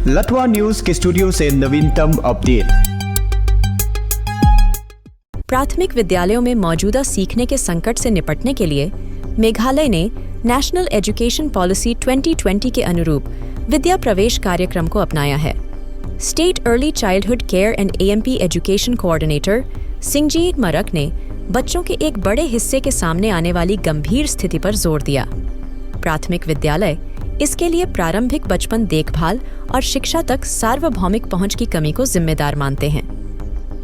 लटवा news के studio से नवीनतम अपडेट। प्राथमिक विद्यालयों में मौजूदा सीखने के संकट से निपटने के लिए मेघालय ने नेशनल एजुकेशन पॉलिसी 2020 के अनुरूप विद्या प्रवेश कार्यक्रम को अपनाया है। State early childhood care and AMP education coordinator Singjit Marak ने बच्चों के एक बड़े हिस्से के सामने आने वाली गंभीर स्थिति पर जोर दिया। प्राथमिक विद्यालय इसके लिए प्रारंभिक बचपन देखभाल और शिक्षा तक सार्वभौमिक पहुंच की कमी को जिम्मेदार मानते हैं।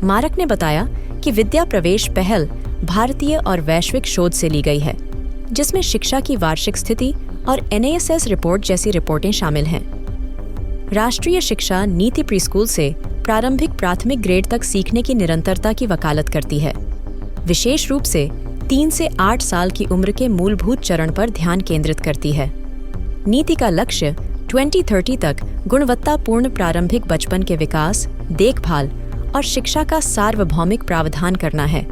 मारक ने बताया कि विद्या प्रवेश पहल भारतीय और वैश्विक शोध से ली गई है, जिसमें शिक्षा की वार्षिक स्थिति और NASS रिपोर्ट जैसी रिपोर्टें शामिल हैं। राष्ट्रीय शिक्षा नीति प्रीस्कूल से प्रारंभिक प्राथमिक ग्रेड तक सीखने की निरंतरता की वकालत करती है, विशेष रूप से 3 से 8 साल की उम्र के मूलभूत चरण पर ध्यान केंद्रित करती है। नीति का लक्ष्य 2030 तक गुणवत्तापूर्ण प्रारंभिक बचपन के विकास, देखभाल और शिक्षा का सार्वभौमिक प्रावधान करना है।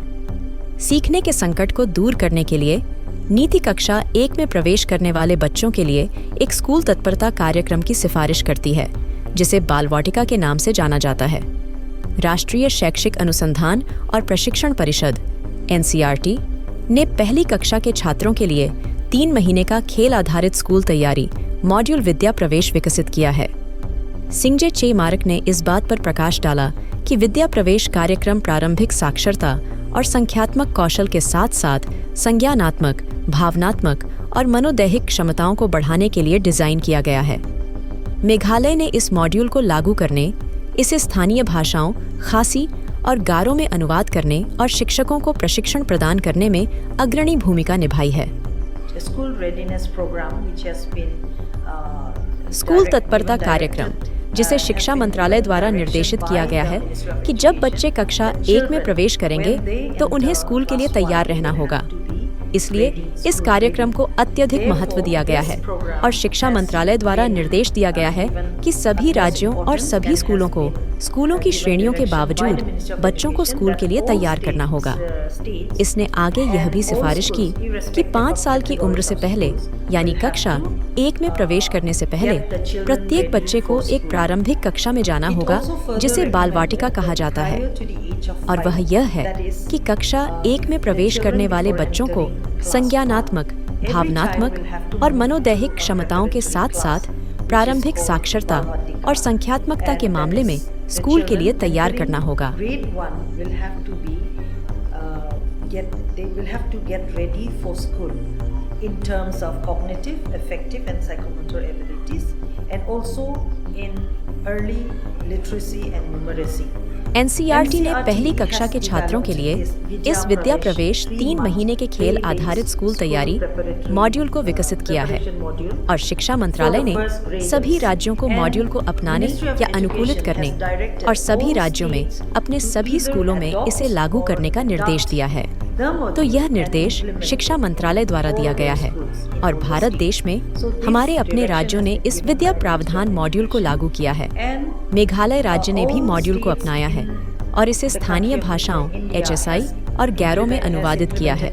सीखने के संकट को दूर करने के लिए नीति कक्षा 1 में प्रवेश करने वाले बच्चों के लिए एक स्कूल तत्परता कार्यक्रम की सिफारिश करती है, जिसे बाल वाटिका के नाम से जाना जाता है। राष्ट्रीय शैक्षिक अनुसंधान और प्रशिक्षण परिषद NCERT ने पहली कक्षा के छात्रों के लिए 3 महीने का खेल आधारित स्कूल तैयारी मॉड्यूल विद्या प्रवेश विकसित किया है। सिंगजीत मारक ने इस बात पर प्रकाश डाला कि विद्या प्रवेश कार्यक्रम प्रारंभिक साक्षरता और संख्यात्मक कौशल के साथ साथ संज्ञानात्मक, भावनात्मक और मनोदैहिक क्षमताओं को बढ़ाने के लिए डिजाइन किया गया है। मेघालय ने इस मॉड्यूल को लागू करने, इसे स्थानीय भाषाओं, खासी और गारो में अनुवाद करने और शिक्षकों को प्रशिक्षण प्रदान करने में अग्रणी भूमिका निभाई है। स्कूल तत्परता कार्यक्रम, जिसे शिक्षा मंत्रालय द्वारा निर्देशित किया गया है कि जब बच्चे कक्षा 1 में प्रवेश करेंगे तो उन्हें स्कूल के लिए तैयार रहना होगा। इसलिए इस कार्यक्रम को अत्यधिक महत्व दिया गया है और शिक्षा मंत्रालय द्वारा निर्देश दिया गया है कि सभी राज्यों और सभी स्कूलों को स्कूलों की श्रेणियों के बावजूद बच्चों को स्कूल के लिए तैयार करना होगा। इसने आगे यह भी सिफारिश की कि 5 साल की उम्र से पहले, यानी कक्षा 1 में प्रवेश करने से पहले, प्रत्येक बच्चे को एक प्रारंभिक कक्षा में जाना होगा, जिसे बाल वाटिका कहा जाता है। और वह यह है कि कक्षा 1 में प्रवेश करने वाले बच्चों को संज्ञानात्मक, भावनात्मक और मनोदैहिक क्षमताओं के साथ साथ प्रारंभिक साक्षरता और संख्यात्मकता के मामले में स्कूल के लिए तैयार करना होगा। In terms of cognitive, affective and psychomotor abilities and also in early literacy and numeracy. NCERT ने पहली कक्षा के छात्रों के लिए इस विद्या प्रवेश 3 महीने के खेल आधारित स्कूल तैयारी मॉड्यूल को विकसित किया है और शिक्षा मंत्रालय ने सभी राज्यों को मॉड्यूल को अपनाने या अनुकूलित करने और सभी राज्यों में अपने सभी स्कूलों में इसे लागू करने का निर्देश दिया है। तो यह निर्देश शिक्षा मंत्रालय द्वारा दिया गया है और भारत देश में हमारे अपने राज्यों ने इस विद्या प्रावधान मॉड्यूल को लागू किया है। मेघालय राज्य ने भी मॉड्यूल को अपनाया है और इसे स्थानीय भाषाओं HSI और गैरो में अनुवादित किया है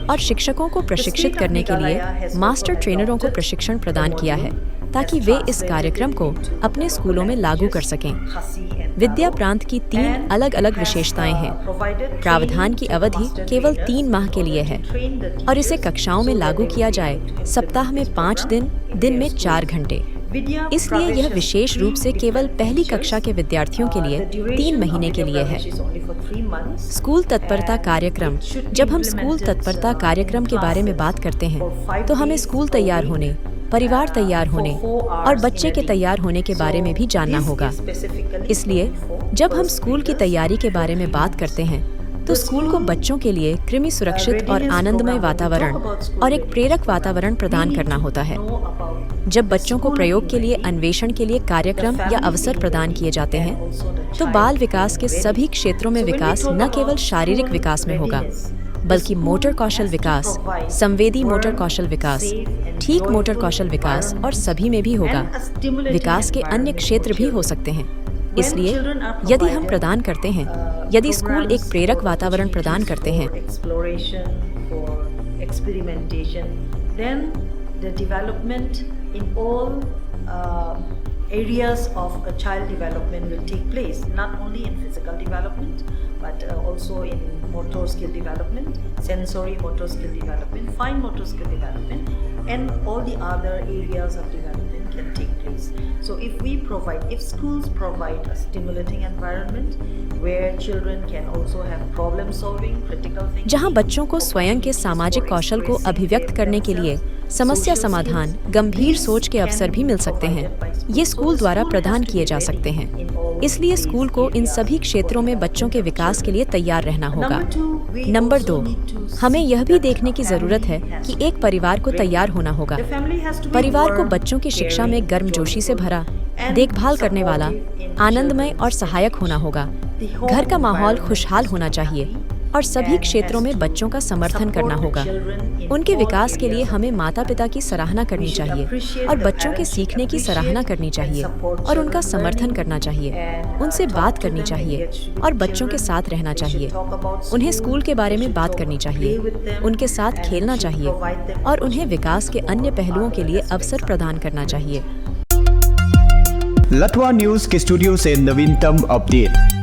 और शिक्षकों को प्रशिक्षित करने के लिए मास्टर ट्रेनरों को प्रशिक्षण प्रदान किया है ताकि वे इस कार्यक्रम को अपने स्कूलों में लागू कर सकें। विद्या प्रांत की 3 अलग अलग विशेषताएं हैं। प्रावधान की अवधि केवल 3 माह के लिए है और इसे कक्षाओं में लागू किया जाए सप्ताह में 5 दिन, दिन में 4 घंटे। इसलिए यह विशेष रूप से केवल पहली कक्षा के विद्यार्थियों के लिए 3 महीने के लिए है। स्कूल तत्परता कार्यक्रम, जब हम स्कूल तत्परता कार्यक्रम के बारे में बात करते हैं तो हमें स्कूल तैयार होने, परिवार तैयार होने और बच्चे के तैयार होने के बारे में भी जानना होगा। इसलिए जब हम स्कूल की तैयारी के बारे में बात करते हैं तो स्कूल को बच्चों के लिए कृमि सुरक्षित और आनंदमय वातावरण और एक प्रेरक वातावरण प्रदान करना होता है। जब बच्चों को प्रयोग के लिए, अन्वेषण के लिए कार्यक्रम या अवसर प्रदान किए जाते हैं तो बाल विकास के सभी क्षेत्रों में विकास न केवल शारीरिक विकास में होगा, बल्कि मोटर कौशल विकास, संवेदी मोटर कौशल विकास, ठीक मोटर कौशल विकास और सभी में भी होगा। विकास के अन्य क्षेत्र भी हो सकते हैं। इसलिए यदि हम प्रदान करते हैं, यदि स्कूल एक प्रेरक वातावरण प्रदान करते हैं, areas of child development will take place, not only in physical development, but also in motor skill development, sensory motor skill development, fine motor skill development, and all the other areas of development can take place. So if schools provide a stimulating environment where children can also have problem solving, critical thinking, जहां बच्चों को स्वयं के सामाजिक कौशल को अभिव्यक्त करने के लिए समस्या समाधान, गंभीर सोच के अवसर भी मिल सकते हैं, ये स्कूल द्वारा प्रदान किए जा सकते हैं। इसलिए स्कूल को इन सभी क्षेत्रों में बच्चों के विकास के लिए तैयार रहना होगा। नंबर 2, हमें यह भी देखने की जरूरत है कि एक परिवार को तैयार होना होगा। परिवार को बच्चों की शिक्षा में गर्मजोशी से भरा, देखभाल करने वाला, आनंदमय और सहायक होना होगा। घर का माहौल खुशहाल होना चाहिए और सभी क्षेत्रों में बच्चों का समर्थन करना होगा। उनके विकास के लिए हमें माता पिता की सराहना करनी चाहिए और बच्चों के सीखने की सराहना करनी चाहिए और उनका समर्थन करना चाहिए। उनसे बात करनी चाहिए और बच्चों के साथ रहना चाहिए। उन्हें स्कूल के बारे में बात करनी चाहिए, उनके साथ खेलना चाहिए और उन्हें विकास के अन्य पहलुओं के लिए अवसर प्रदान करना चाहिए। लतवा न्यूज के स्टूडियो से नवीनतम अपडेट।